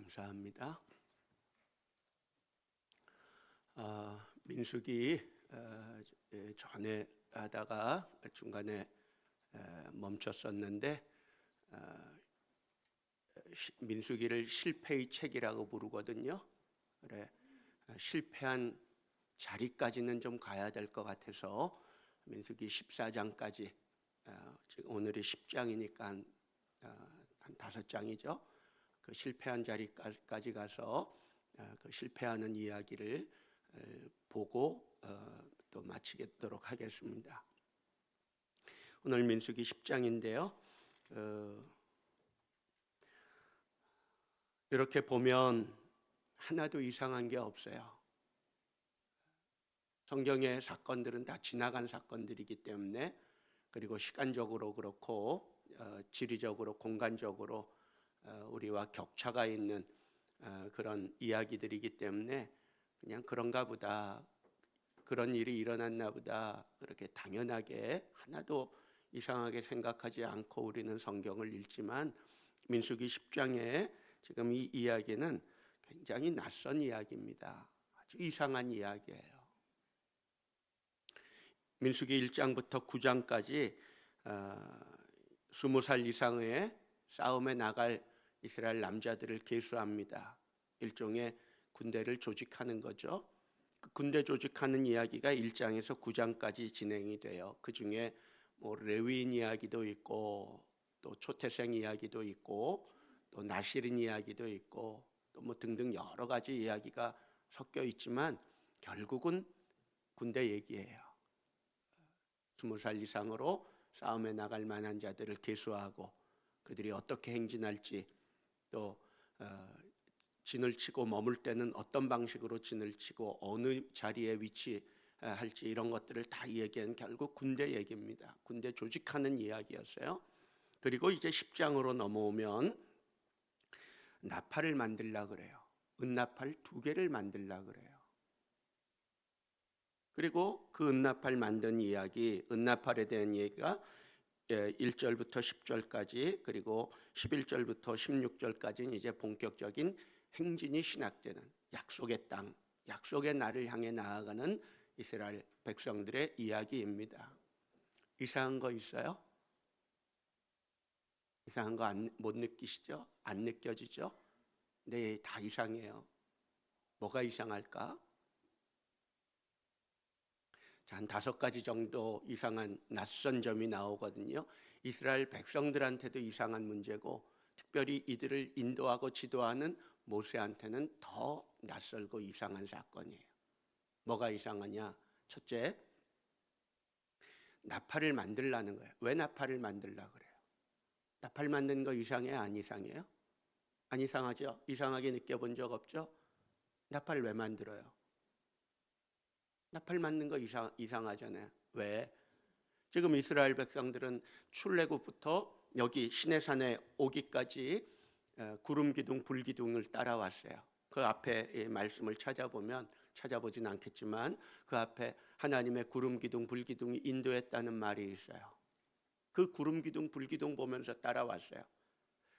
감사합니다. 민수기 전에 하다가 중간에 멈췄었는데 민수기를 실패의 책이라고 부르거든요. 그래, 실패한 자리까지는 좀 가야 될 것 같아서 민수기 14장까지 지금 오늘이 10장이니까 한 5장이죠. 그 실패한 자리까지 가서 그 실패하는 이야기를 보고 또 마치도록 하겠습니다. 오늘 민수기 10장인데요. 이렇게 보면 하나도 이상한 게 없어요. 성경의 사건들은 다 지나간 사건들이기 때문에, 그리고 시간적으로 그렇고 지리적으로 공간적으로 우리와 격차가 있는 그런 이야기들이기 때문에 그냥 그런가 보다, 그런 일이 일어났나 보다, 그렇게 당연하게 하나도 이상하게 생각하지 않고 우리는 성경을 읽지만, 민수기 10장에 지금 이 이야기는 굉장히 낯선 이야기입니다. 아주 이상한 이야기예요. 민수기 1장부터 9장까지 20살 이상의 싸움에 나갈 이스라엘 남자들을 계수합니다. 일종의 군대를 조직하는 거죠. 그 군대 조직하는 이야기가 1장에서 9장까지 진행이 돼요. 그 중에 뭐 레위인 이야기도 있고, 또 초태생 이야기도 있고, 또 나실인 이야기도 있고, 또 뭐 등등 여러 가지 이야기가 섞여 있지만 결국은 군대 얘기예요. 20살 이상으로 싸움에 나갈 만한 자들을 계수하고 그들이 어떻게 행진할지, 또 진을 치고 머물 때는 어떤 방식으로 진을 치고 어느 자리에 위치할지, 이런 것들을 다 얘기한 결국 군대 얘기입니다. 군대 조직하는 이야기였어요. 그리고 이제 10장으로 넘어오면 나팔을 만들려고 그래요. 은나팔 2개를 만들려고 그래요. 그리고 그 은나팔 만든 이야기, 은나팔에 대한 얘기가 1절부터 10절까지, 그리고 11절부터 16절까지는 이제 본격적인 행진이 시작되는 약속의 땅, 약속의 날을 향해 나아가는 이스라엘 백성들의 이야기입니다. 이상한 거 있어요? 이상한 거 못 느끼시죠? 안 느껴지죠? 네, 다 이상해요. 뭐가 이상할까? 자, 한 5가지 정도 이상한 낯선 점이 나오거든요. 이스라엘 백성들한테도 이상한 문제고, 특별히 이들을 인도하고 지도하는 모세한테는 더 낯설고 이상한 사건이에요. 뭐가 이상하냐? 첫째, 나팔을 만들라는 거예요. 왜 나팔을 만들려고 그래요? 나팔 만드는 거 이상해요? 안 이상해요? 안 이상하죠? 이상하게 느껴본 적 없죠? 나팔 왜 만들어요? 나팔 만든 거 이상하잖아요. 왜? 지금 이스라엘 백성들은 출애굽부터 여기 시내산에 오기까지 구름 기둥, 불 기둥을 따라왔어요. 그 앞에 말씀을 찾아보진 않겠지만 그 앞에 하나님의 구름 기둥, 불 기둥이 인도했다는 말이 있어요. 그 구름 기둥, 불 기둥 보면서 따라왔어요.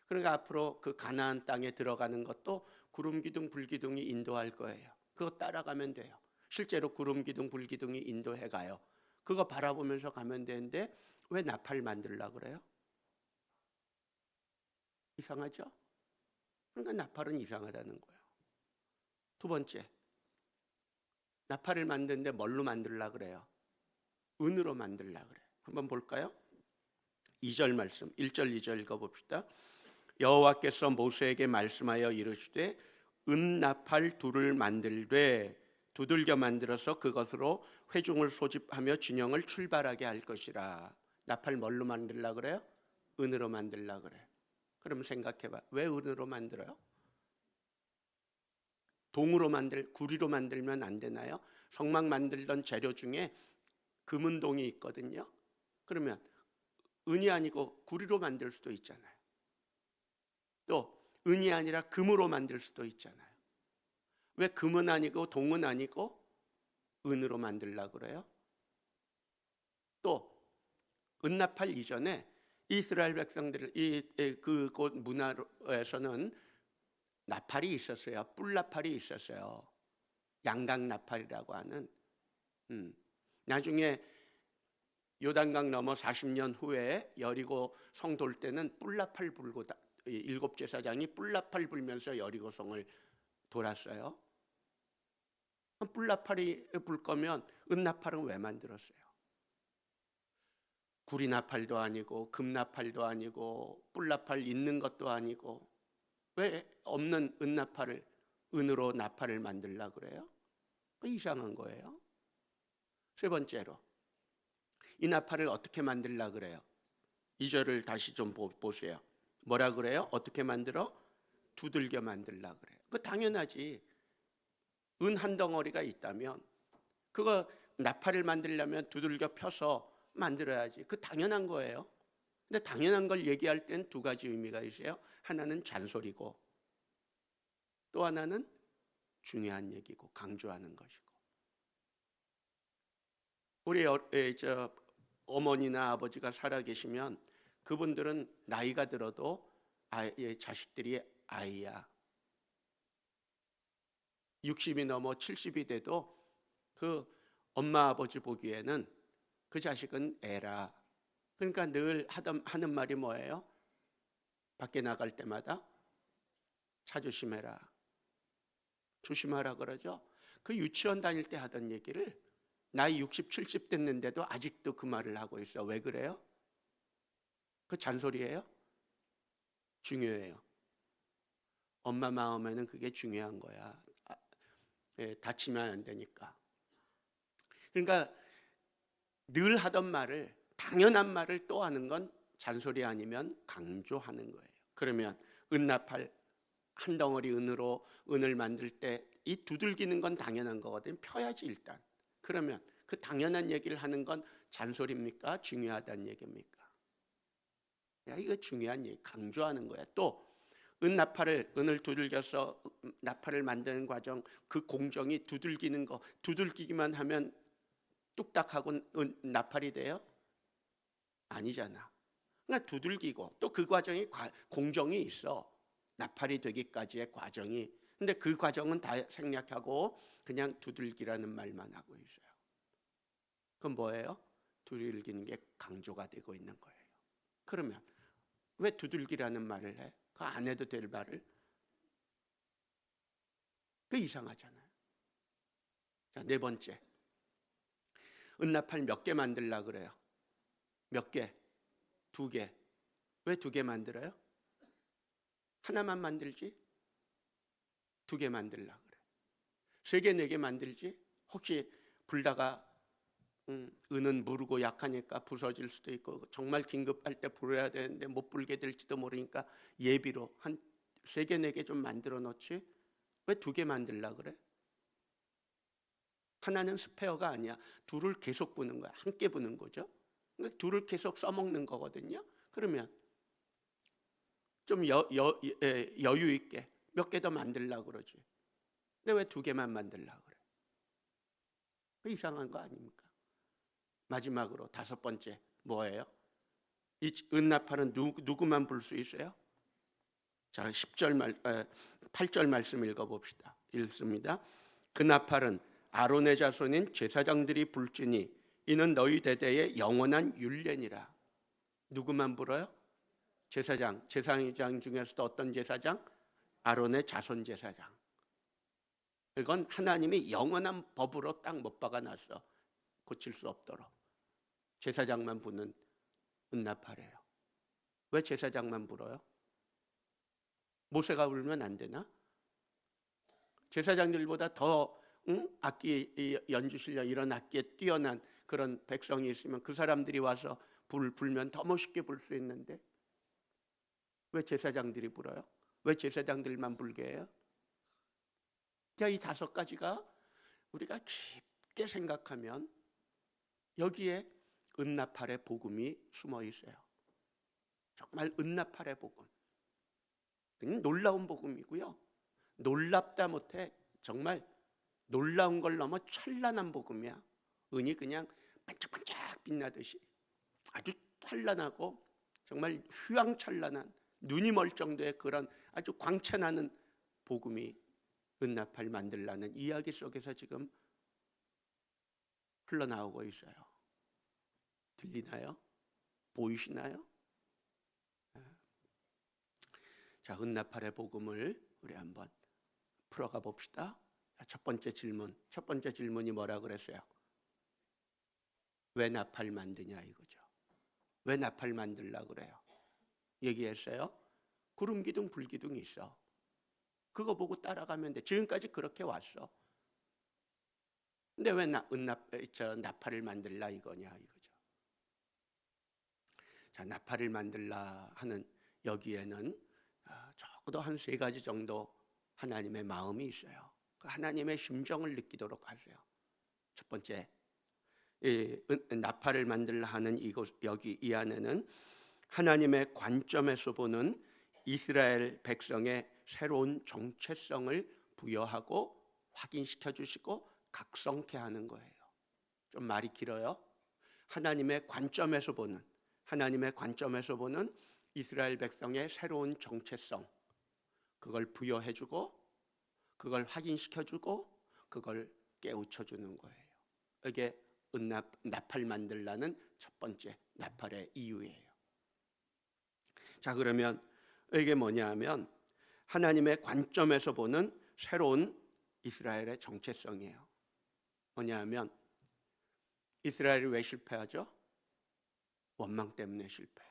그러니까 앞으로 그 가나안 땅에 들어가는 것도 구름 기둥, 불 기둥이 인도할 거예요. 그거 따라가면 돼요. 실제로 구름 기둥, 불 기둥이 인도해 가요. 그거 바라보면서 가면 되는데 왜 나팔 만들려고 그래요? 이상하죠? 그러니까 나팔은 이상하다는 거예요. 두 번째, 나팔을 만드는데 뭘로 만들려고 그래요? 은으로 만들려고 그래요. 한번 볼까요? 2절 말씀, 1절 2절 읽어봅시다. 여호와께서 모세에게 말씀하여 이르시되 은나팔 2를 만들되 두들겨 만들어서 그것으로 회중을 소집하며 진영을 출발하게 할 것이라. 나팔 뭘로 만들려고 그래요? 은으로 만들려고 그래요. 그럼 생각해봐. 왜 은으로 만들어요? 구리로 만들면 안 되나요? 성막 만들던 재료 중에 금은동이 있거든요. 그러면 은이 아니고 구리로 만들 수도 있잖아요. 또 은이 아니라 금으로 만들 수도 있잖아요. 왜 금은 아니고 동은 아니고 은으로 만들려고 그래요? 또 은나팔 이전에 이스라엘 백성들 그곳 문화에서는 나팔이 있었어요. 뿔나팔이 있었어요. 양강나팔이라고 하는. 나중에 요단강 넘어 40년 후에 여리고 성 돌 때는 뿔나팔 불고 일곱 제사장이 뿔나팔 불면서 여리고 성을 돌았어요. 뿔나팔이 불 거면 은나팔은 왜 만들었어요? 구리나팔도 아니고 금나팔도 아니고 뿔나팔 있는 것도 아니고 왜 없는 은나팔을 은으로 나팔을 만들라 그래요? 이상한 거예요. 세 번째로 이 나팔을 어떻게 만들라 그래요? 2절을 다시 좀 보세요. 뭐라 그래요? 어떻게 만들어? 두들겨 만들라 그래요. 그 당연하지. 은 한 덩어리가 있다면 그거 나팔을 만들려면 두들겨 펴서 만들어야지. 그 당연한 거예요. 근데 당연한 걸 얘기할 땐 두 가지 의미가 있어요. 하나는 잔소리고 또 하나는 중요한 얘기고 강조하는 것이고. 우리 어머니나 아버지가 살아계시면 그분들은 나이가 들어도 자식들이 아이야. 60이 넘어 70이 돼도 그 엄마 아버지 보기에는 그 자식은 애라. 그러니까 늘 하는 말이 뭐예요? 밖에 나갈 때마다 차 조심해라. 조심하라 그러죠. 그 유치원 다닐 때 하던 얘기를 나이 60, 70 됐는데도 아직도 그 말을 하고 있어. 왜 그래요? 그 잔소리예요? 중요해요. 엄마 마음에는 그게 중요한 거야. 다치면 안 되니까. 그러니까 늘 하던 말을, 당연한 말을 또 하는 건 잔소리 아니면 강조하는 거예요. 그러면 은나팔 한 덩어리 은으로 은을 만들 때 이 두들기는 건 당연한 거거든요. 펴야지 일단. 그러면 그 당연한 얘기를 하는 건 잔소리입니까? 중요하다는 얘기입니까? 야, 이거 중요한 얘기, 강조하는 거야. 또 은을 두들겨서 나팔을 만드는 과정, 그 공정이 두들기는 거, 두들기기만 하면 뚝딱하고 나팔이 돼요? 아니잖아. 그러니까 두들기고 또 그 과정이 공정이 있어. 나팔이 되기까지의 과정이. 근데 그 과정은 다 생략하고 그냥 두들기라는 말만 하고 있어요. 그건 뭐예요? 두들기는 게 강조가 되고 있는 거예요. 그러면 왜 두들기라는 말을 해? 그 안 해도 될 말을? 그 이상하잖아요. 자, 네 번째. 은나팔 몇 개 만들라 그래요? 몇 개? 2개. 왜 2개 만들어요? 하나만 만들지? 2개 만들라 그래. 3개, 4개 만들지? 혹시 불다가 은은 무르고 약하니까 부서질 수도 있고 정말 긴급할 때 불어야 되는데 못 불게 될지도 모르니까 예비로 한 3개, 4개 좀 만들어 놓지? 왜 2개 만들라 그래? 하나는 스페어가 아니야. 둘을 계속 부는 거야. 함께 부는 거죠. 그러니까 둘을 계속 써먹는 거거든요. 그러면 좀 여유 있게 몇 개 더 만들려고 그러지. 근데 왜 2개만 만들려고 그래? 이상한 거 아닙니까? 마지막으로 5번째 뭐예요? 이 은나팔은 누구만 불 수 있어요? 자, 8절 말씀 읽어봅시다. 읽습니다. 그 나팔은 아론의 자손인 제사장들이 불지니 이는 너희 대대의 영원한 율례니라. 누구만 불어요? 제사장 중에서도 어떤 제사장? 아론의 자손 제사장. 이건 하나님이 영원한 법으로 딱 못 박아놨어. 고칠 수 없도록. 제사장만 부는 은나팔이에요. 왜 제사장만 불어요? 모세가 불면 안 되나? 제사장들보다 더 악기 연주 실력, 이런 악기에 뛰어난 그런 백성이 있으면 그 사람들이 와서 불면 더 멋있게 불 수 있는데 왜 제사장들이 불어요? 왜 제사장들만 불게 해요? 자, 이 5가지가 우리가 깊게 생각하면 여기에 은나팔의 복음이 숨어 있어요. 정말 은나팔의 복음. 놀라운 복음이고요. 놀랍다 못해 정말 놀라운 걸 넘어 찬란한 복음이야. 은이 그냥 반짝반짝 빛나듯이 아주 찬란하고 정말 휘황찬란한, 눈이 멀 정도의 그런 아주 광채나는 복음이 은나팔 만들라는 이야기 속에서 지금 흘러나오고 있어요. 들리나요? 보이시나요? 자, 은나팔의 복음을 우리 한번 풀어가 봅시다. 첫 번째 질문이 뭐라 그랬어요? 왜 나팔 만드냐 이거죠. 왜 나팔 만들라 그래요? 얘기했어요. 구름 기둥 불 기둥이 있어. 그거 보고 따라가면 돼. 지금까지 그렇게 왔어. 근데 왜 나팔을 만들라 이거냐 이거죠. 자, 나팔을 만들라 하는 여기에는 적어도 한 3가지 정도 하나님의 마음이 있어요. 그 하나님의 심정을 느끼도록 하세요. 첫 번째, 나팔을 만들라 하는 여기 이 안에는 하나님의 관점에서 보는 이스라엘 백성의 새로운 정체성을 부여하고 확인시켜 주시고 각성케 하는 거예요. 좀 말이 길어요. 하나님의 관점에서 보는 이스라엘 백성의 새로운 정체성, 그걸 부여해주고 그걸 확인시켜주고 그걸 깨우쳐주는 거예요. 이게 나팔 만들라는 첫 번째 나팔의 이유예요. 자, 그러면 이게 뭐냐 하면 하나님의 관점에서 보는 새로운 이스라엘의 정체성이에요. 뭐냐 하면 이스라엘이 왜 실패하죠? 원망 때문에 실패.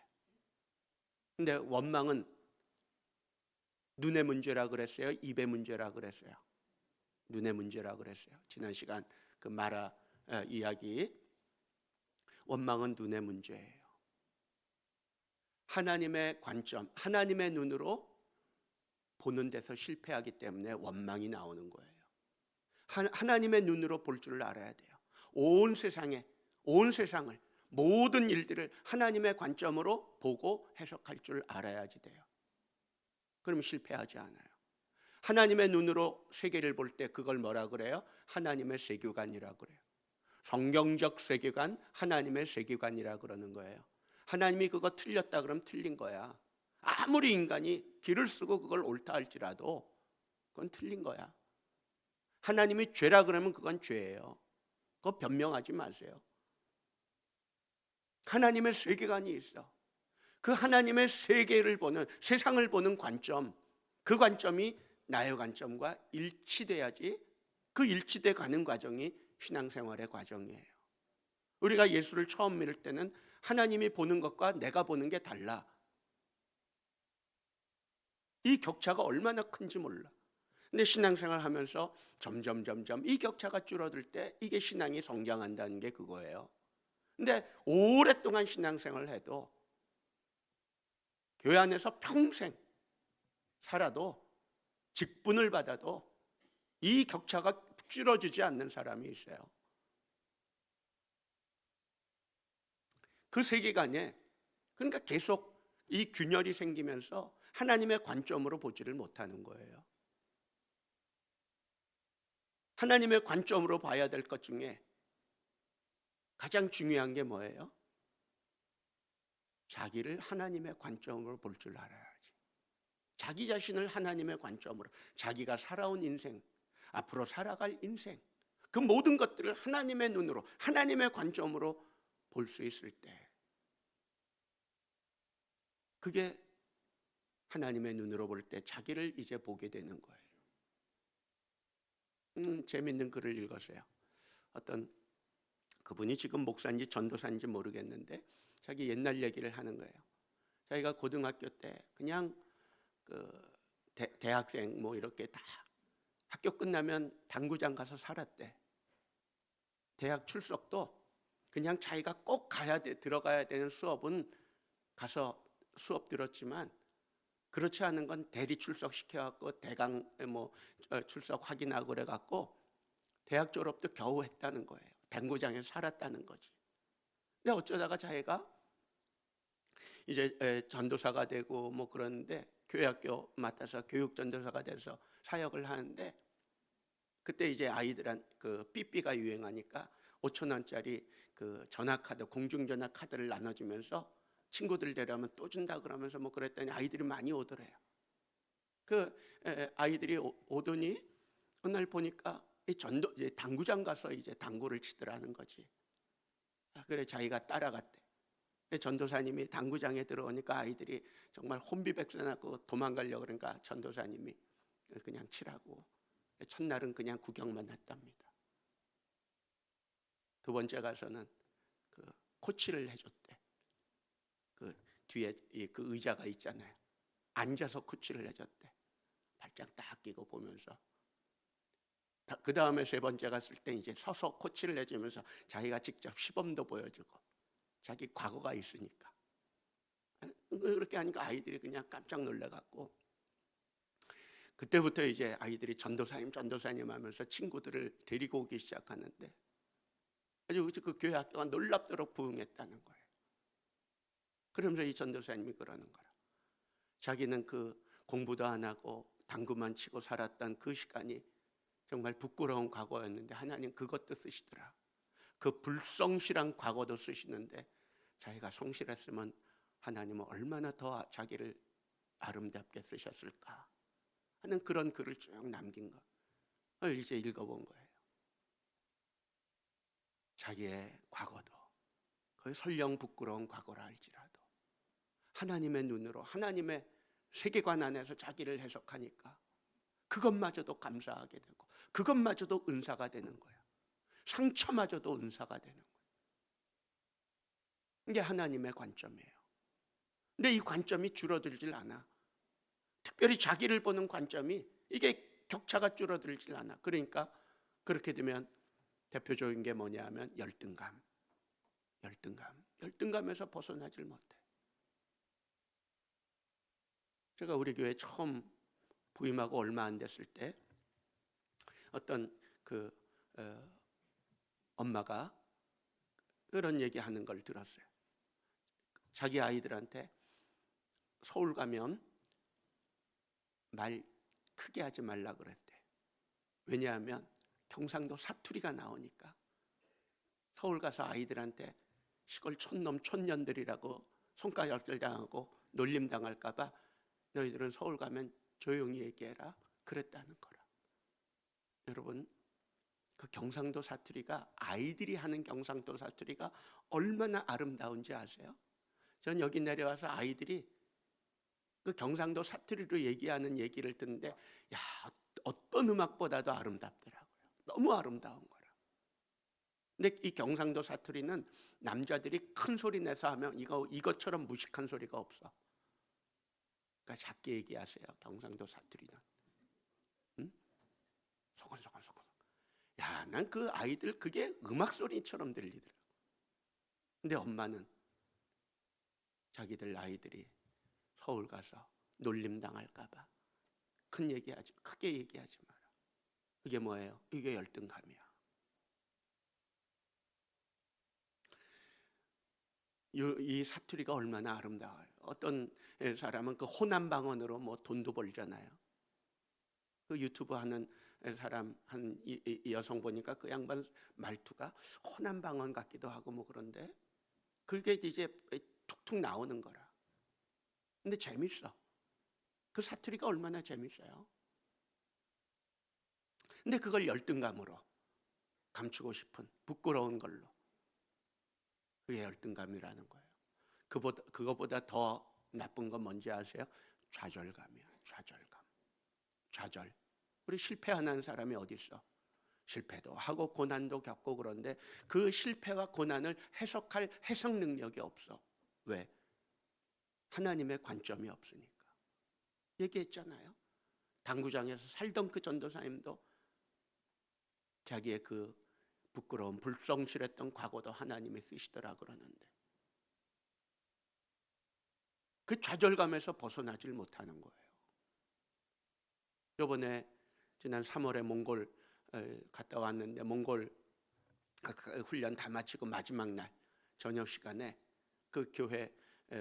근데 원망은 눈의 문제라 그랬어요? 입의 문제라 그랬어요? 눈의 문제라 그랬어요. 지난 시간 그 마라 이야기, 원망은 눈의 문제예요. 하나님의 관점, 하나님의 눈으로 보는 데서 실패하기 때문에 원망이 나오는 거예요. 하나님의 눈으로 볼 줄 알아야 돼요. 온 세상을, 모든 일들을 하나님의 관점으로 보고 해석할 줄 알아야지 돼요. 그럼 실패하지 않아요. 하나님의 눈으로 세계를 볼 때 그걸 뭐라 그래요? 하나님의 세계관이라 그래요. 성경적 세계관, 하나님의 세계관이라 그러는 거예요. 하나님이 그거 틀렸다 그러면 틀린 거야. 아무리 인간이 길을 쓰고 그걸 옳다 할지라도 그건 틀린 거야. 하나님이 죄라 그러면 그건 죄예요. 그거 변명하지 마세요. 하나님의 세계관이 있어. 그 하나님의 세계를 보는, 세상을 보는 관점, 그 관점이 나의 관점과 일치돼야지, 그 일치돼 가는 과정이 신앙생활의 과정이에요. 우리가 예수를 처음 믿을 때는 하나님이 보는 것과 내가 보는 게 달라. 이 격차가 얼마나 큰지 몰라. 근데 신앙생활 하면서 점점 이 격차가 줄어들 때 이게 신앙이 성장한다는 게 그거예요. 근데 오랫동안 신앙생활을 해도 교회 안에서 평생 살아도 직분을 받아도 이 격차가 줄어지지 않는 사람이 있어요. 그 세계관에, 그러니까 계속 이 균열이 생기면서 하나님의 관점으로 보지를 못하는 거예요. 하나님의 관점으로 봐야 될 것 중에 가장 중요한 게 뭐예요? 자기를 하나님의 관점으로 볼 줄 알아야지. 자기 자신을 하나님의 관점으로, 자기가 살아온 인생, 앞으로 살아갈 인생, 그 모든 것들을 하나님의 눈으로, 하나님의 관점으로 볼 수 있을 때, 그게 하나님의 눈으로 볼 때 자기를 이제 보게 되는 거예요. 재밌는 글을 읽었어요. 어떤 그분이 지금 목사인지 전도사인지 모르겠는데 자기 옛날 얘기를 하는 거예요. 자기가 고등학교 때 그냥 그 대학생 뭐 이렇게 다 학교 끝나면 당구장 가서 살았대. 대학 출석도 그냥 자기가 꼭 들어가야 되는 수업은 가서 수업 들었지만, 그렇지 않은 건 대리 출석 시켜갖고 대강 뭐 출석 확인하고 그래갖고 대학 졸업도 겨우 했다는 거예요. 당구장에서 살았다는 거지. 근데 어쩌다가 자기가 이제 전도사가 되고 뭐 그러는데, 교회학교 맡아서 교육 전도사가 돼서 사역을 하는데, 그때 이제 아이들한 그 삐삐가 유행하니까 5천 원짜리 그 전화카드, 공중전화 카드를 나눠주면서 친구들 데려오면 또 준다 그러면서 뭐 그랬더니 아이들이 많이 오더래요. 아이들이 오더니 어느 날 보니까 이제 당구장 가서 이제 당구를 치더라는 거지. 그래 자기가 따라갔대. 전도사님이 당구장에 들어오니까 아이들이 정말 혼비백산하고 도망가려고 그러니까 전도사님이 그냥 치라고. 첫날은 그냥 구경만 했답니다. 두 번째 가서는 그 코치를 해줬대. 그 뒤에 그 의자가 있잖아요. 앉아서 코치를 해줬대. 발짝 딱 끼고 보면서. 그 다음에 세 번째 갔을 때 이제 서서 코치를 해주면서 자기가 직접 시범도 보여주고 자기 과거가 있으니까. 그렇게 하니까 아이들이 그냥 깜짝 놀라갖고 그때부터 이제 아이들이 전도사님 하면서 친구들을 데리고 오기 시작하는데 아주 그 교회 학교가 놀랍도록 부흥했다는 거예요. 그러면서 이 전도사님이 그러는 거라. 자기는 그 공부도 안 하고 당구만 치고 살았던 그 시간이 정말 부끄러운 과거였는데 하나님 그것도 쓰시더라. 그 불성실한 과거도 쓰시는데 자기가 성실했으면 하나님은 얼마나 더 자기를 아름답게 쓰셨을까 하는 그런 글을 쭉 남긴 걸 이제 읽어본 거예요. 자기의 과거도 그 설령 부끄러운 과거라 할지라도 하나님의 눈으로 하나님의 세계관 안에서 자기를 해석하니까 그것마저도 감사하게 되고 그것마저도 은사가 되는 거야. 상처마저도 은사가 되는 거야. 이게 하나님의 관점이에요. 근데 이 관점이 줄어들질 않아. 특별히 자기를 보는 관점이 이게 격차가 줄어들질 않아. 그러니까 그렇게 되면 대표적인 게 뭐냐 하면 열등감에서 벗어나질 못해. 제가 우리 교회 처음 부임하고 얼마 안 됐을 때 어떤 엄마가 그런 얘기하는 걸 들었어요. 자기 아이들한테 서울 가면 말 크게 하지 말라 그랬대. 왜냐하면 경상도 사투리가 나오니까. 서울 가서 아이들한테 시골 촌놈 촌년들이라고 손가락질 당하고 놀림 당할까 봐 너희들은 서울 가면 조용히 얘기해라 그랬다는 거라. 여러분 그 경상도 사투리가 아이들이 하는 경상도 사투리가 얼마나 아름다운지 아세요? 전 여기 내려와서 아이들이 그 경상도 사투리로 얘기하는 얘기를 듣는데 야 어떤 음악보다도 아름답더라고요. 너무 아름다운 거라. 근데 이 경상도 사투리는 남자들이 큰 소리 내서 하면 이것처럼 무식한 소리가 없어. 그러니까 작게 얘기하세요. 경상도 사투리는. 응? 소곤소곤. 야, 난 그 아이들 그게 음악 소리처럼 들리더라. 근데 엄마는 자기들 아이들이 서울 가서 놀림 당할까봐 크게 얘기하지 마라. 이게 뭐예요? 이게 열등감이야. 이 사투리가 얼마나 아름다워요. 어떤 사람은 그 호남 방언으로 뭐 돈도 벌잖아요. 그 유튜브 하는 사람 한 이 여성 보니까 그 양반 말투가 호남 방언 같기도 하고 뭐 그런데 그게 이제 툭툭 나오는 거라. 근데 재밌어. 그 사투리가 얼마나 재밌어요. 근데 그걸 열등감으로 감추고 싶은 부끄러운 걸로. 그게 열등감이라는 거예요. 그거보다 더 나쁜 건 뭔지 아세요? 좌절감이야. 좌절. 우리 실패하는 사람이 어디 있어? 실패도 하고 고난도 겪고 그런데 그 실패와 고난을 해석할 해석 능력이 없어. 왜? 하나님의 관점이 없으니까. 얘기했잖아요. 당구장에서 살던 그 전도사님도 자기의 그 부끄러운 불성실했던 과거도 하나님이 쓰시더라 그러는데 그 좌절감에서 벗어나질 못하는 거예요. 이번에 지난 3월에 몽골 갔다 왔는데 몽골 훈련 다 마치고 마지막 날 저녁 시간에 그 교회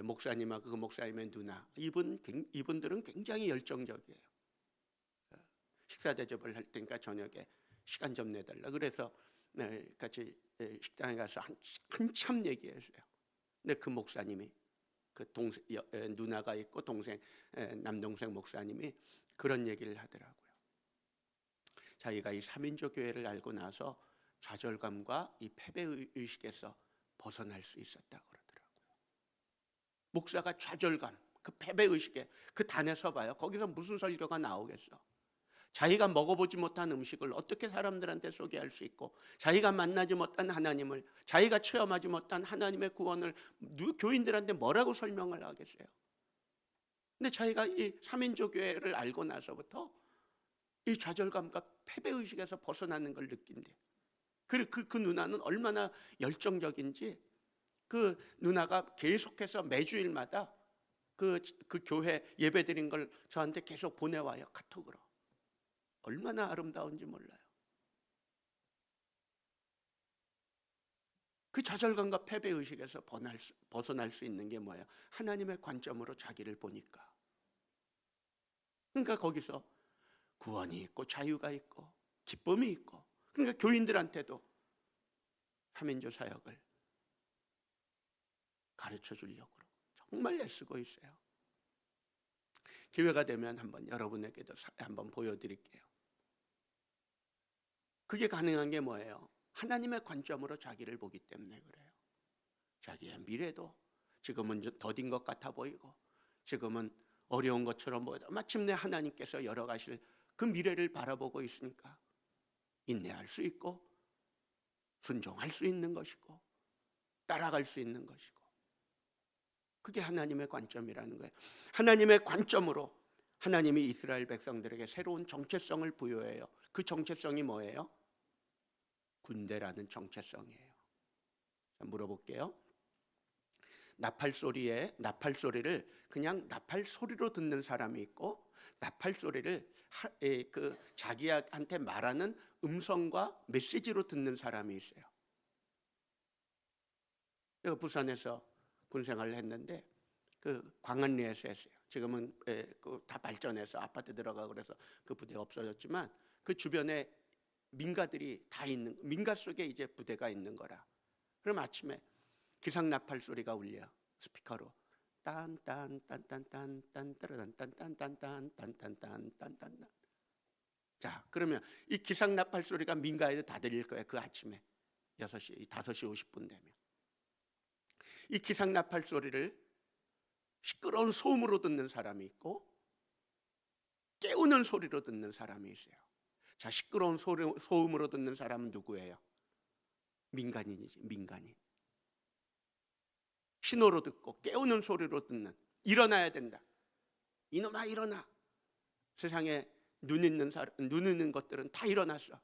목사님하고 그 목사님의 누나 이분들은 굉장히 열정적이에요. 식사 대접을 할 테니까 저녁에 시간 좀 내달라. 그래서 같이 식당에 가서 한참 얘기했어요. 근데 그 목사님이 누나가 있고 남동생 목사님이 그런 얘기를 하더라고요. 자기가 이 3인조 교회를 알고 나서 좌절감과 이 패배의식에서 벗어날 수 있었다고 그러더라고요. 목사가 좌절감, 그 패배의식에 그 단에 서봐요. 거기서 무슨 설교가 나오겠어? 자기가 먹어보지 못한 음식을 어떻게 사람들한테 소개할 수 있고, 자기가 만나지 못한 하나님을, 자기가 체험하지 못한 하나님의 구원을 교인들한테 뭐라고 설명을 하겠어요? 근데 자기가 이 3인조 교회를 알고 나서부터 이 좌절감과 패배의식에서 벗어나는 걸 느낀대. 그리고 그 누나는 얼마나 열정적인지, 그 누나가 계속해서 매주일마다 그 교회 예배 드린 걸 저한테 계속 보내와요, 카톡으로. 얼마나 아름다운지 몰라요. 그 좌절감과 패배의식에서 벗어날 수 있는 게 뭐예요? 하나님의 관점으로 자기를 보니까. 그러니까 거기서 구원이 있고 자유가 있고 기쁨이 있고, 그러니까 교인들한테도 3인조 사역을 가르쳐 주려고 정말 애쓰고 있어요. 기회가 되면 한번 여러분에게도 한번 보여드릴게요. 그게 가능한 게 뭐예요? 하나님의 관점으로 자기를 보기 때문에 그래요. 자기의 미래도 지금은 더딘 것 같아 보이고, 지금은 어려운 것처럼 보여도 마침내 하나님께서 열어가실 그 미래를 바라보고 있으니까 인내할 수 있고 순종할 수 있는 것이고 따라갈 수 있는 것이고, 그게 하나님의 관점이라는 거예요. 하나님의 관점으로 하나님이 이스라엘 백성들에게 새로운 정체성을 부여해요. 그 정체성이 뭐예요? 군대라는 정체성이에요. 물어볼게요. 나팔 소리를 그냥 나팔 소리로 듣는 사람이 있고, 나팔 소리를 자기한테 말하는 음성과 메시지로 듣는 사람이 있어요. 제가 부산에서 군생활을 했는데 그 광안리에서 했어요. 지금은 다 발전해서 아파트 들어가고 그래서 그 부대가 없어졌지만, 그 주변에 민가들이 다 있는, 민가 속에 이제 부대가 있는 거라. 그럼 아침에 기상 나팔 소리가 울려, 스피커로 딴딴딴딴딴딴딴딴딴딴딴딴딴딴. 자, 그러면 이 기상 나팔 소리가 민가에도 다 들릴 거예요. 그 아침에 5시 50분 되면 이 기상 나팔 소리를 시끄러운 소음으로 듣는 사람이 있고 깨우는 소리로 듣는 사람이 있어요. 자, 시끄러운 소음으로 듣는 사람은 누구예요? 민간인이지, 민간인. 신호로 듣고 깨우는 소리로 듣는, 일어나야 된다, 이놈아 일어나. 세상에 눈 있는 것들은 다 일어났어.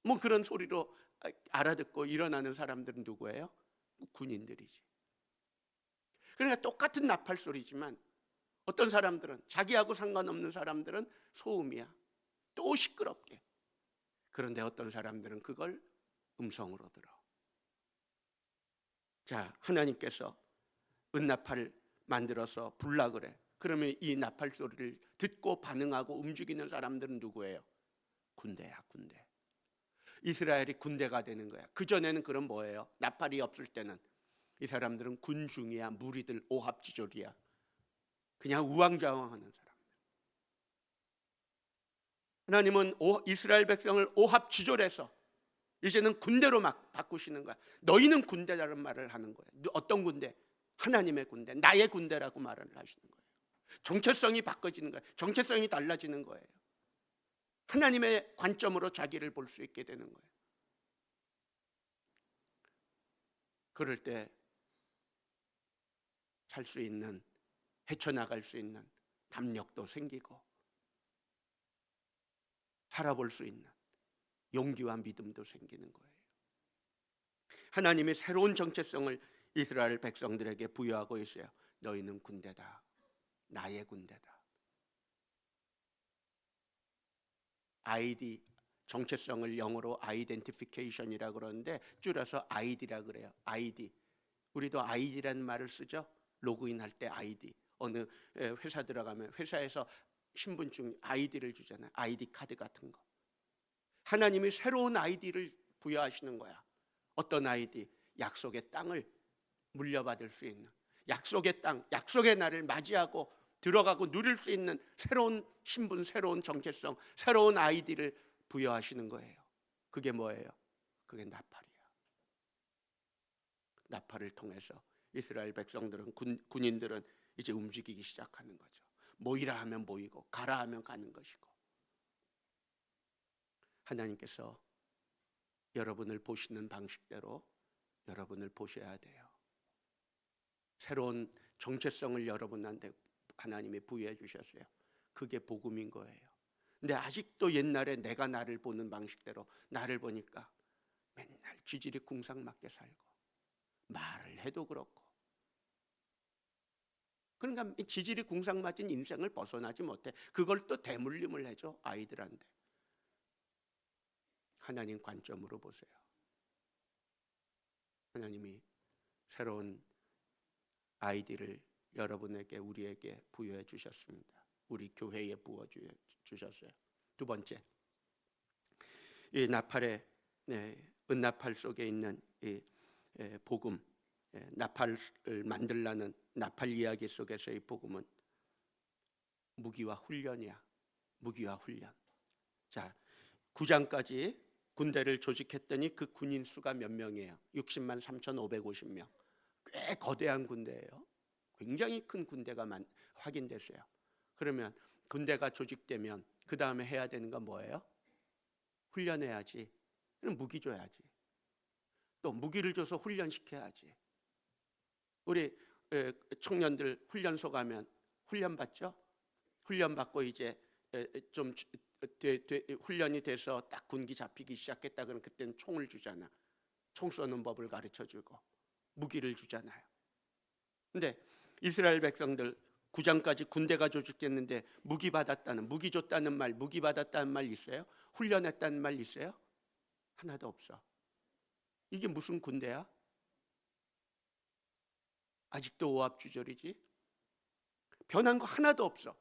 뭐 그런 소리로 알아듣고 일어나는 사람들은 누구예요? 군인들이지. 그러니까 똑같은 나팔 소리지만 어떤 사람들은, 자기하고 상관없는 사람들은 소음이야, 또 시끄럽게. 그런데 어떤 사람들은 그걸 음성으로 들어. 자, 하나님께서 은나팔을 만들어서 불라 그래. 그러면 이 나팔 소리를 듣고 반응하고 움직이는 사람들은 누구예요? 군대야, 군대. 이스라엘이 군대가 되는 거야. 그전에는 그럼 뭐예요? 나팔이 없을 때는 이 사람들은 군중이야, 무리들, 오합지졸이야. 그냥 우왕좌왕하는 사람들. 하나님은 이스라엘 백성을 오합지졸해서 이제는 군대로 막 바꾸시는 거야. 너희는 군대라는 말을 하는 거예요. 어떤 군대? 하나님의 군대, 나의 군대라고 말을 하시는 거예요. 정체성이 바꿔지는 거예요. 정체성이 달라지는 거예요. 하나님의 관점으로 자기를 볼 수 있게 되는 거예요. 그럴 때 살 수 있는, 헤쳐나갈 수 있는 담력도 생기고 살아볼 수 있는 용기와 믿음도 생기는 거예요. 하나님이 새로운 정체성을 이스라엘 백성들에게 부여하고 있어요. 너희는 군대다, 나의 군대다. ID, 정체성을 영어로 아이덴티피케이션이라고 그러는데 줄여서 ID라 그래요. ID. 우리도 ID라는 말을 쓰죠. 로그인 할 때 ID. 어느 회사 들어가면 회사에서 신분증 ID를 주잖아요. ID 카드 같은 거. 하나님이 새로운 ID를 부여하시는 거야. 어떤 ID? 약속의 땅을 물려받을 수 있는, 약속의 땅, 약속의 날을 맞이하고 들어가고 누릴 수 있는 새로운 신분, 새로운 정체성, 새로운 아이디를 부여하시는 거예요. 그게 뭐예요? 그게 나팔이야. 나팔을 통해서 이스라엘 백성들은, 군인들은 이제 움직이기 시작하는 거죠. 모이라 하면 모이고 가라 하면 가는 것이고, 하나님께서 여러분을 보시는 방식대로 여러분을 보셔야 돼요. 새로운 정체성을 여러분한테 하나님이 부여해 주셨어요. 그게 복음인 거예요. 근데 아직도 옛날에 내가 나를 보는 방식대로 나를 보니까 맨날 지질이 궁상맞게 살고 말을 해도 그렇고, 그러니까 지질이 궁상맞은 인생을 벗어나지 못해. 그걸 또 대물림을 해줘 아이들한테. 하나님 관점으로 보세요. 하나님이 새로운 아이디를 여러분에게, 우리에게 부여해 주셨습니다. 우리 교회에 부어 주셨어요. 두 번째, 이 나팔의 은나팔 속에 있는 이 복음, 나팔을 만들라는 나팔 이야기 속에서의 복음은 무기와 훈련이야. 무기와 훈련. 자, 9장까지 군대를 조직했더니 그 군인 수가 몇 명이에요? 60만 3,550명. 꽤 거대한 군대예요. 굉장히 큰 군대가 확인됐어요. 그러면 군대가 조직되면 그 다음에 해야 되는 건 뭐예요? 훈련해야지. 그럼 무기 줘야지. 또 무기를 줘서 훈련시켜야지. 우리 청년들 훈련소 가면 훈련 받죠? 훈련 받고 이제 좀 훈련이 돼서 딱 군기 잡히기 시작했다 그러면 그때는 총을 주잖아. 총 쏘는 법을 가르쳐주고 무기를 주잖아요. 근데 이스라엘 백성들 9장까지 군대가 조직됐는데 무기 받았다는, 무기 줬다는 말, 무기 받았다는 말 있어요? 훈련했다는 말 있어요? 하나도 없어. 이게 무슨 군대야? 아직도 오합주졸이지. 변한 거 하나도 없어.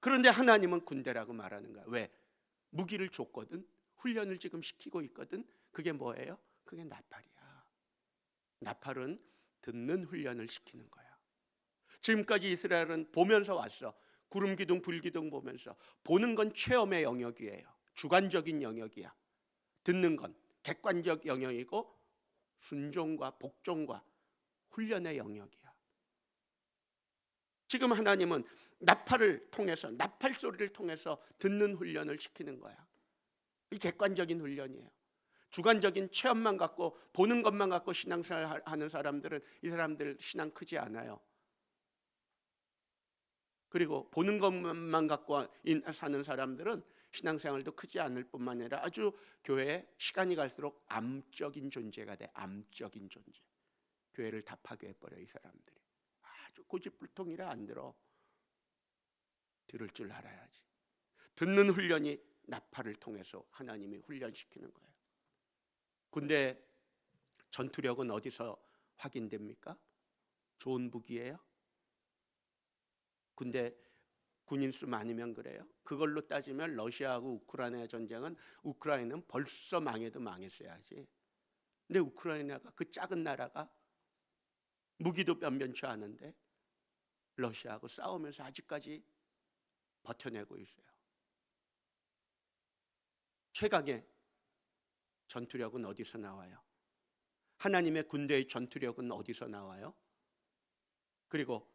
그런데 하나님은 군대라고 말하는 거야. 왜? 무기를 줬거든. 훈련을 지금 시키고 있거든. 그게 뭐예요? 그게 나팔이야. 나팔은 듣는 훈련을 시키는 거야. 지금까지 이스라엘은 보면서 왔어. 구름 기둥, 불 기둥 보면서. 보는 건 체험의 영역이에요. 주관적인 영역이야. 듣는 건 객관적 영역이고 순종과 복종과 훈련의 영역이야. 지금 하나님은 나팔을 통해서, 나팔 소리를 통해서 듣는 훈련을 시키는 거야. 이 객관적인 훈련이에요. 주관적인 체험만 갖고, 보는 것만 갖고 신앙생활 하는 사람들은, 이 사람들 신앙 크지 않아요. 그리고 보는 것만 갖고 사는 사람들은 신앙생활도 크지 않을 뿐만 아니라 아주 교회에 시간이 갈수록 암적인 존재가 돼. 암적인 존재. 교회를 다 파괴해버려 이 사람들이. 아주 고집불통이라 안 들어. 들을 줄 알아야지. 듣는 훈련이 나팔을 통해서 하나님이 훈련시키는 거예요. 군대 전투력은 어디서 확인됩니까? 좋은 무기예요? 군대 군인 수 많으면 그래요? 그걸로 따지면 러시아하고 우크라이나 전쟁은 우크라이나는 벌써 망해도 망했어야지. 근데 우크라이나가, 그 작은 나라가 무기도 변변치 않은데 러시아하고 싸우면서 아직까지 버텨내고 있어요. 최강의 전투력은 어디서 나와요? 하나님의 군대의 전투력은 어디서 나와요? 그리고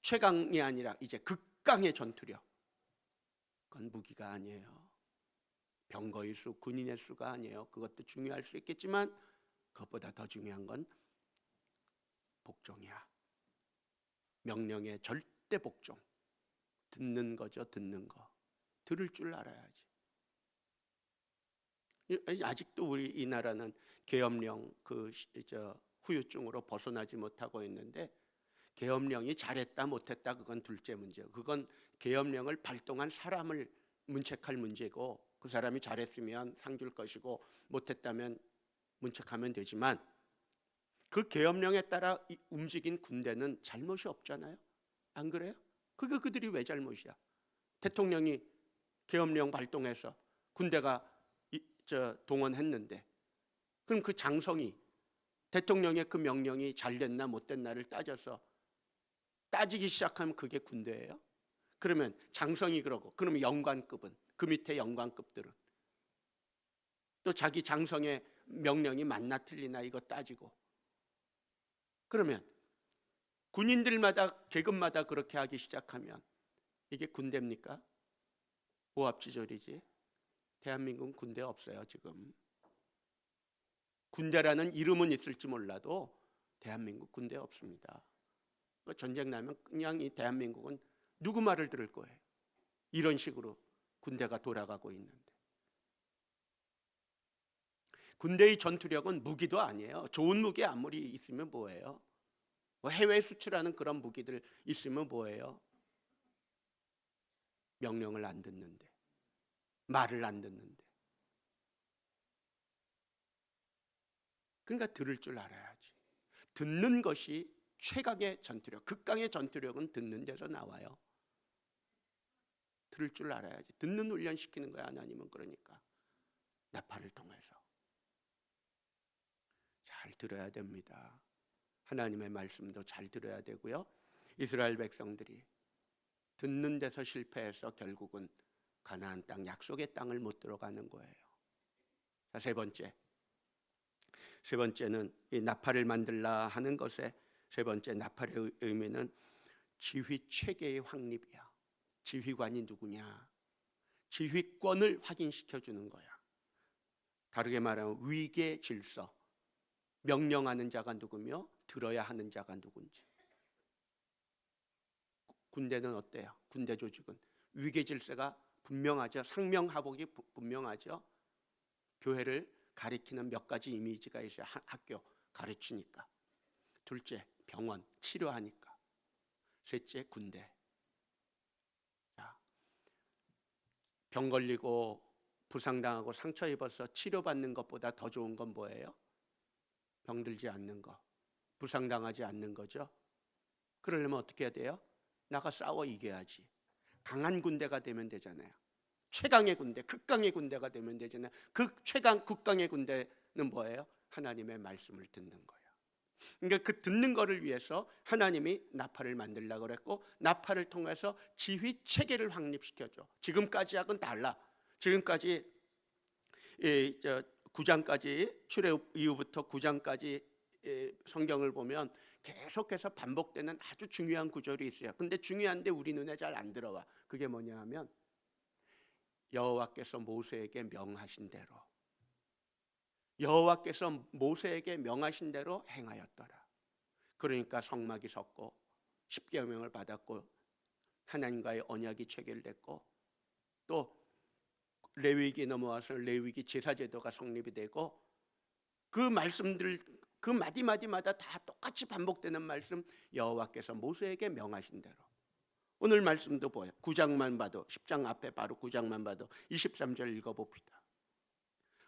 최강이 아니라 이제 극강의 전투력, 그건 무기가 아니에요. 병거의 수, 군인의 수가 아니에요. 그것도 중요할 수 있겠지만 그것보다 더 중요한 건 복종이야. 명령의 절대 복종. 듣는 거죠. 듣는 거. 들을 줄 알아야지. 아직도 우리 이 나라는 계엄령 후유증으로 벗어나지 못하고 있는데, 계엄령이 잘했다 못했다 그건 둘째 문제고, 그건 계엄령을 발동한 사람을 문책할 문제고, 그 사람이 잘했으면 상 줄 것이고 못했다면 문책하면 되지만, 그 계엄령에 따라 움직인 군대는 잘못이 없잖아요. 안 그래요? 그게 그들이 왜 잘못이야? 대통령이 계엄령 발동해서 군대가 동원했는데, 그럼 그 장성이, 대통령의 그 명령이 잘 됐나 못 됐나를 따져서 따지기 시작하면 그게 군대예요. 그러면 장성이 그러고, 그러면 영관급은, 그 밑에 영관급들은 또 자기 장성의 명령이 맞나 틀리나 이거 따지고, 그러면 군인들마다 계급마다 그렇게 하기 시작하면 이게 군대입니까? 오합지졸이지. 대한민국은 군대 없어요. 지금 군대라는 이름은 있을지 몰라도 대한민국 군대 없습니다. 전쟁 나면 그냥 이 대한민국은 누구 말을 들을 거예요? 이런 식으로 군대가 돌아가고 있는데, 군대의 전투력은 무기도 아니에요. 좋은 무기 아무리 있으면 뭐예요? 해외 수출하는 그런 무기들 있으면 뭐예요? 명령을 안 듣는데, 말을 안 듣는데. 그러니까 들을 줄 알아야지. 듣는 것이 최강의 전투력, 극강의 전투력은 듣는 데서 나와요. 들을 줄 알아야지. 듣는 훈련 시키는 거야, 하나님은. 그러니까 나팔을 통해서 잘 들어야 됩니다. 하나님의 말씀도 잘 들어야 되고요. 이스라엘 백성들이 듣는 데서 실패해서 결국은 가나안 땅, 약속의 땅을 못 들어가는 거예요. 자, 세 번째는 이 나팔을 만들라 하는 것의 세 번째 나팔의 의미는 지휘 체계의 확립이야. 지휘관이 누구냐? 지휘권을 확인시켜 주는 거야. 다르게 말하면 위계 질서, 명령하는 자가 누구며 들어야 하는 자가 누군지. 군대는 어때요? 군대 조직은 위계 질서가 분명하죠. 상명하복이 분명하죠. 교회를 가리키는 몇 가지 이미지가 있어요. 학교 가르치니까. 둘째, 병원 치료하니까. 셋째, 군대. 자, 병 걸리고 부상당하고 상처 입어서 치료받는 것보다 더 좋은 건 뭐예요? 병들지 않는 거, 부상당하지 않는 거죠. 그러려면 어떻게 해야 돼요? 나가 싸워 이겨야지. 강한 군대가 되면 되잖아요. 최강의 군대, 극강의 군대가 되면 되잖아요. 그 최강, 극강의 군대는 뭐예요? 하나님의 말씀을 듣는 거예요. 그러니까 그 듣는 거를 위해서 하나님이 나팔을 만들려고 그랬고, 나팔을 통해서 지휘 체계를 확립시켜줘. 지금까지하고는 달라. 지금까지 9장까지, 출애굽 이후부터 9장까지 성경을 보면 계속해서 반복되는 아주 중요한 구절이 있어요. 근데 중요한데 우리 눈에 잘 안 들어와. 그게 뭐냐 하면 여호와께서 모세에게 명하신 대로, 여호와께서 모세에게 명하신 대로 행하였더라. 그러니까 성막이 섰고 십계명을 받았고 하나님과의 언약이 체결됐고, 또 레위기 넘어와서 레위기 제사제도가 성립이 되고, 그 말씀들 그 마디마디마다 다 똑같이 반복되는 말씀, 여호와께서 모세에게 명하신 대로. 오늘 말씀도 보여. 9장만 봐도, 10장 앞에 바로 9장만 봐도 23절 읽어봅시다.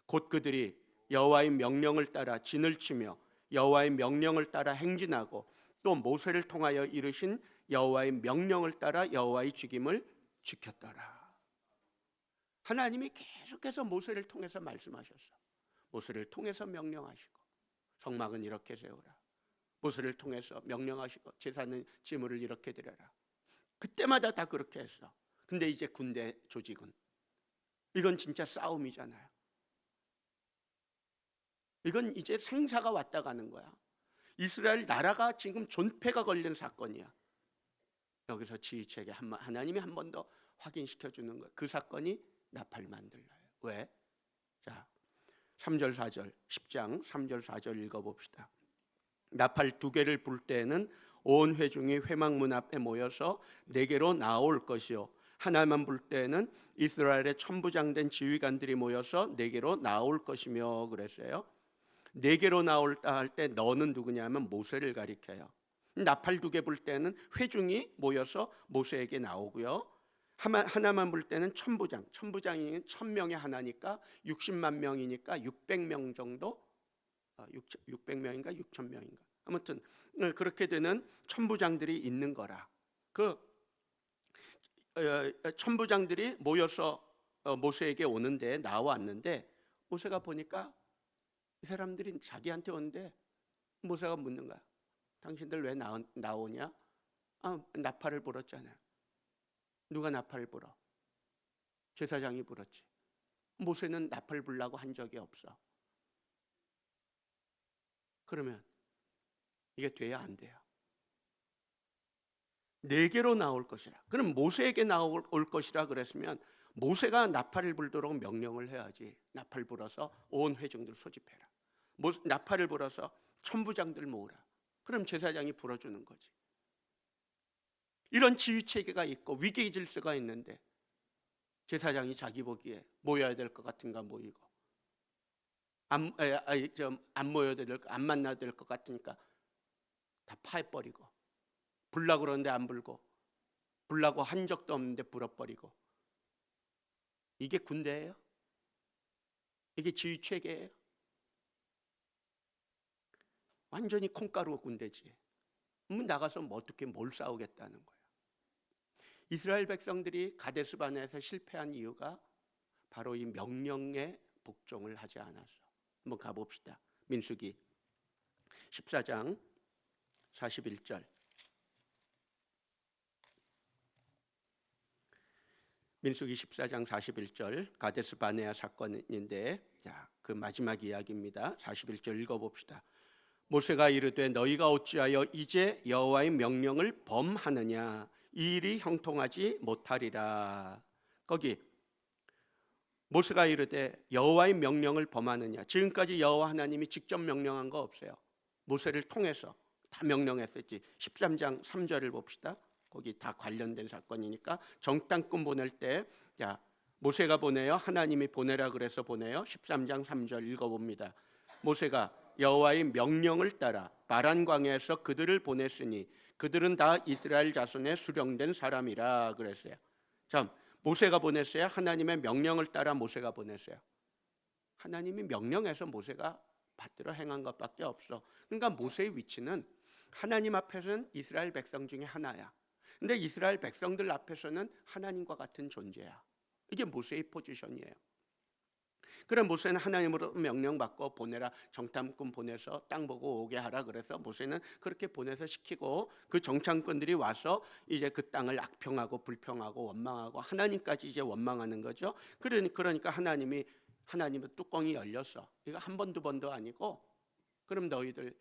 곧 그들이 여호와의 명령을 따라 진을 치며 여호와의 명령을 따라 행진하고 또 모세를 통하여 이르신 여호와의 명령을 따라 여호와의 죽임을 지켰더라. 하나님이 계속해서 모세를 통해서 말씀하셨어. 모세를 통해서 명령하시고, 성막은 이렇게 세우라. 모세를 통해서 명령하시고, 제사는 제물을 이렇게 드려라. 그때마다 다 그렇게 했어. 근데 이제 군대 조직은, 이건 진짜 싸움이잖아요. 이건 이제 생사가 왔다 가는 거야. 이스라엘 나라가 지금 존폐가 걸린 사건이야. 여기서 지휘체계 하나님이 한 번 더 확인시켜 주는 거야. 그 사건이 나팔 만들라요. 왜? 자, 3절 4절 10장 3절 4절 읽어봅시다. 나팔 2개를 불 때에는 온 회중이 회막문 앞에 모여서 네개로 나올 것이요, 하나만 불 때에는 이스라엘의 천부장된 지휘관들이 모여서 네개로 나올 것이며 그랬어요. 네개로 나올다 할 때 너는 누구냐면 모세를 가리켜요. 나팔 2개 불 때는 회중이 모여서 모세에게 나오고요, 하나만 불 때는 천부장이 1000명의 하나니까 60만 명이니까 600명 정도, 600명인가 6000명인가, 아무튼 그렇게 되는 천부장들이 있는 거라. 그 천부장들이 모여서 모세에게 오는데, 나왔는데, 모세가 보니까 이 사람들이 자기한테 오는데 모세가 묻는 거야. 당신들 왜 나오냐? 나팔을 불었잖아요. 누가 나팔을 불어? 제사장이 불었지. 모세는 나팔 불라고 한 적이 없어. 그러면 이게 돼야 안 돼요? 네 개로 나올 것이라. 그럼 모세에게 나올 것이라 그랬으면 모세가 나팔을 불도록 명령을 해야지. 나팔 불어서 온 회중들 소집해라. 나팔을 불어서 천부장들 모으라. 그럼 제사장이 불어주는 거지. 이런 지휘체계가 있고 위계 질서가 있는데 제사장이 자기 보기에 모여야 될 것 같은가 모이고 안 모여야 안 만나야 될 것 같으니까 다 파해버리고 불라고 그러는데 안 불고 불라고 한 적도 없는데 불어버리고 이게 군대예요? 이게 지휘체계예요? 완전히 콩가루 군대지. 나가서 어떻게 뭘 싸우겠다는 거야. 이스라엘 백성들이 가데스 바네아에서 실패한 이유가 바로 이 명령에 복종을 하지 않았어. 한번 가봅시다. 민수기 14장 41절. 민수기 14장 41절 가데스 바네아 사건인데 그 마지막 이야기입니다. 41절 읽어봅시다. 모세가 이르되 너희가 어찌하여 이제 여호와의 명령을 범하느냐 이 일이 형통하지 못하리라. 거기 모세가 이르되 여호와의 명령을 범하느냐. 지금까지 여호와 하나님이 직접 명령한 거 없어요. 모세를 통해서 다 명령했었지. 13장 3절을 봅시다. 거기 다 관련된 사건이니까 정탐꾼 보낼 때 모세가 보내요? 하나님이 보내라 그래서 보내요? 13장 3절 읽어봅니다. 모세가 여호와의 명령을 따라 바란 광야에서 그들을 보냈으니 그들은 다 이스라엘 자손의 수령된 사람이라 그랬어요. 참, 모세가 보냈어요? 하나님의 명령을 따라 모세가 보냈어요? 하나님이 명령해서 모세가 받들어 행한 것밖에 없어. 그러니까 모세의 위치는 하나님 앞에서는 이스라엘 백성 중에 하나야. 근데 이스라엘 백성들 앞에서는 하나님과 같은 존재야. 이게 모세의 포지션이에요. 그래 모세는 하나님으로 명령받고 보내라. 정탐꾼 보내서 땅 보고 오게 하라. 그래서 모세는 그렇게 보내서 시키고 그 정탐꾼들이 와서 이제 그 땅을 악평하고 불평하고 원망하고 하나님까지 이제 원망하는 거죠. 그러니까 하나님의 뚜껑이 열렸어. 이거 한 번 두 번도 아니고 그럼 너희들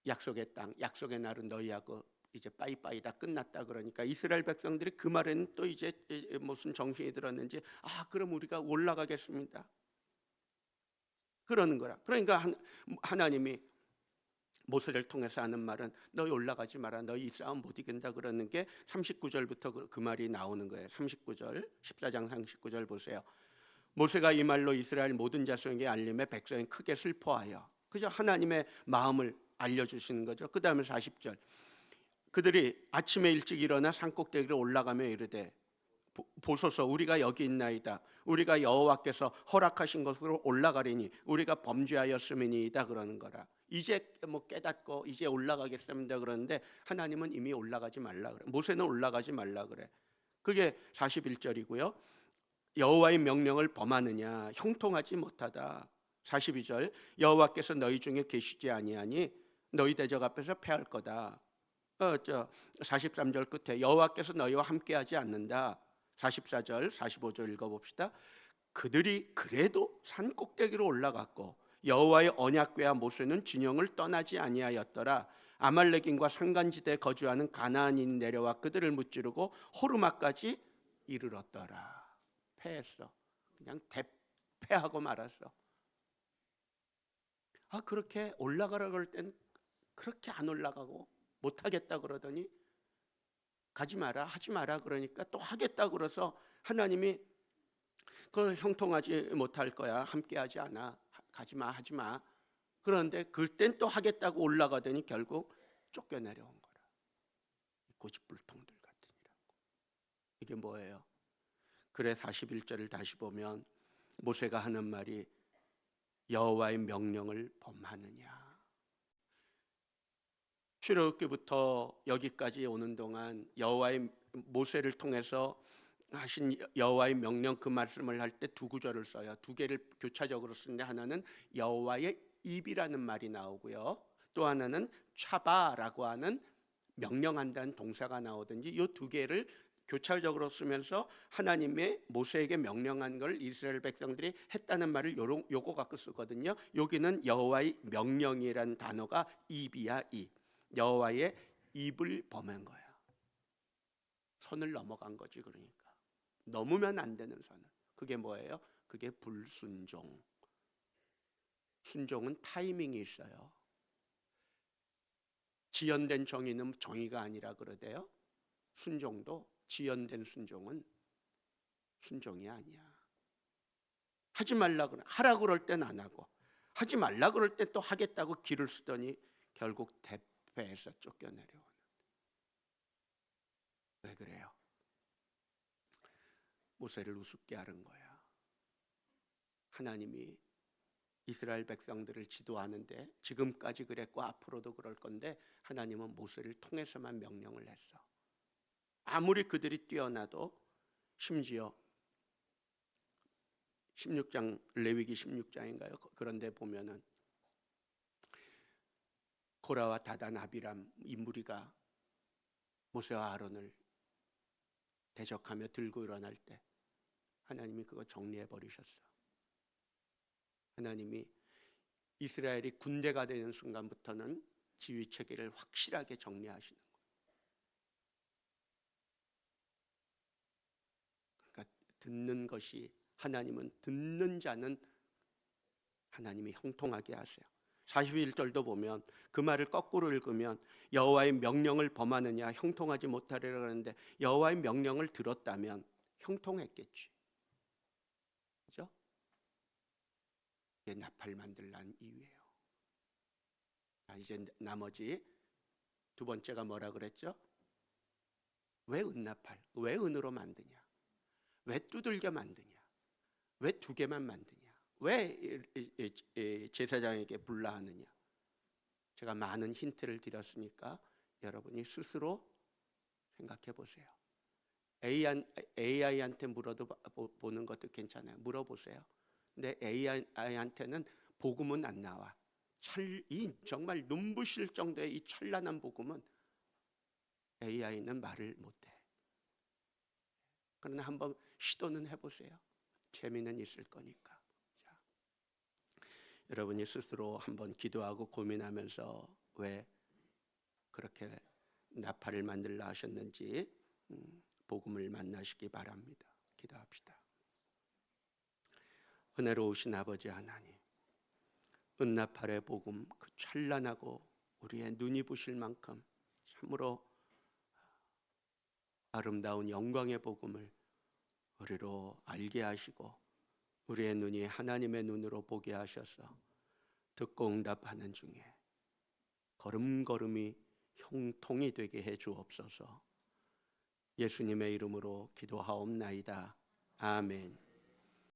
약속의 땅, 약속의 날은 너희하고 이제 빠이빠이 다 끝났다. 그러니까 이스라엘 백성들이 그 말에는 또 이제 무슨 정신이 들었는지 그럼 우리가 올라가겠습니다. 그러는 거라. 그러니까 하나님이 모세를 통해서 하는 말은 너희 올라가지 마라. 너희 이 싸움 못 이긴다. 그러는 게 39절부터 그 말이 나오는 거예요. 39절 14장 39절 보세요. 모세가 이 말로 이스라엘 모든 자손에게 알림에 백성이 크게 슬퍼하여 그저 하나님의 마음을 알려주시는 거죠. 그 다음에 40절 그들이 아침에 일찍 일어나 산꼭대기로 올라가며 이르되 보소서 우리가 여기 있나이다. 우리가 여호와께서 허락하신 것으로 올라가리니 우리가 범죄하였음이니이다. 그러는 거라. 이제 깨닫고 이제 올라가겠습니다. 그러는데 하나님은 이미 올라가지 말라 그래. 모세는 올라가지 말라 그래. 그게 41절이고요. 여호와의 명령을 범하느냐 형통하지 못하다. 42절 여호와께서 너희 중에 계시지 아니하니 너희 대적 앞에서 패할 거다. 43절 끝에 여호와께서 너희와 함께하지 않는다. 44절 45절 읽어봅시다. 그들이 그래도 산 꼭대기로 올라갔고 여호와의 언약궤와 모세는 진영을 떠나지 아니하였더라. 아말렉인과 산간지대에 거주하는 가나안인이 내려와 그들을 무찌르고 호르마까지 이르렀더라. 패했어. 그냥 대패하고 말았어. 그렇게 올라가라 그럴 땐 그렇게 안 올라가고 못하겠다 그러더니 가지 마라 하지 마라 그러니까 또 하겠다 그래서 하나님이 그걸 형통하지 못할 거야. 함께하지 않아. 가지 마 하지 마. 그런데 그땐 또 하겠다고 올라가더니 결국 쫓겨내려온 거라. 고집불통들 같으니라고. 이게 뭐예요? 그래 41절을 다시 보면 모세가 하는 말이 여호와의 명령을 범하느냐. 출애굽기부터 여기까지 오는 동안 여호와의 모세를 통해서 하신 여호와의 명령 그 말씀을 할 때 두 구절을 써요. 두 개를 교차적으로 쓰는데 하나는 여호와의 입이라는 말이 나오고요. 또 하나는 차바라고 하는 명령한다는 동사가 나오든지 이 두 개를 교차적으로 쓰면서 하나님의 모세에게 명령한 걸 이스라엘 백성들이 했다는 말을 요거 갖고 쓰거든요. 여기는 여호와의 명령이라는 단어가 입이야. 입. 여호와의 입을 범한 거야. 선을 넘어간 거지. 그러니까 넘으면 안 되는 선을. 그게 뭐예요? 그게 불순종. 순종은 타이밍이 있어요. 지연된 정의는 정의가 아니라 그러대요. 순종도 지연된 순종은 순종이 아니야. 하지 말라 그래. 하라 그럴 땐 안 하고, 하지 말라 그럴 때 또 하겠다고 길을 쓰더니 결국 대패해서 쫓겨내려오는. 왜 그래요? 모세를 우습게 하는 거야. 하나님이 이스라엘 백성들을 지도하는데 지금까지 그랬고 앞으로도 그럴 건데 하나님은 모세를 통해서만 명령을 했어. 아무리 그들이 뛰어나도 심지어 16장 레위기 16장인가요? 그런데 보면은 고라와 다단 아비람 이 무리가 모세와 아론을 대적하며 들고 일어날 때 하나님이 그거 정리해 버리셨어. 하나님이 이스라엘이 군대가 되는 순간부터는 지휘 체계를 확실하게 정리하시는 거예요. 그러니까 듣는 것이 하나님은 듣는 자는 하나님이 형통하게 하세요. 41절도 보면 그 말을 거꾸로 읽으면 여호와의 명령을 범하느냐 형통하지 못하리라 그러는데 여호와의 명령을 들었다면 형통했겠지. 그죠? 이게 나팔 만들란 이유예요. 이제 나머지 두 번째가 뭐라 그랬죠? 왜 은나팔? 왜 은으로 만드냐? 왜 두들겨 만드냐? 왜 두 개만 만드냐? 왜 제사장에게 불라 하느냐? 제가 많은 힌트를 드렸으니까 여러분이 스스로 생각해 보세요. AI한테 물어보는 것도 괜찮아요. 물어보세요. 근데 AI한테는 복음은 안 나와. 이 정말 눈부실 정도의 이 찬란한 복음은 AI는 말을 못해. 그러나 한번 시도는 해보세요. 재미는 있을 거니까. 자, 여러분이 스스로 한번 기도하고 고민하면서 왜 그렇게 나팔을 만들라 하셨는지 복음을 만나시기 바랍니다. 기도합시다. 은혜로우신 아버지 하나님, 은나팔의 복음 그 찬란하고 우리의 눈이 부실 만큼 참으로 아름다운 영광의 복음을 우리로 알게 하시고 우리의 눈이 하나님의 눈으로 보게 하셔서 듣고 응답하는 중에 걸음걸음이 형통이 되게 해 주옵소서. 예수님의 이름으로 기도하옵나이다. 아멘.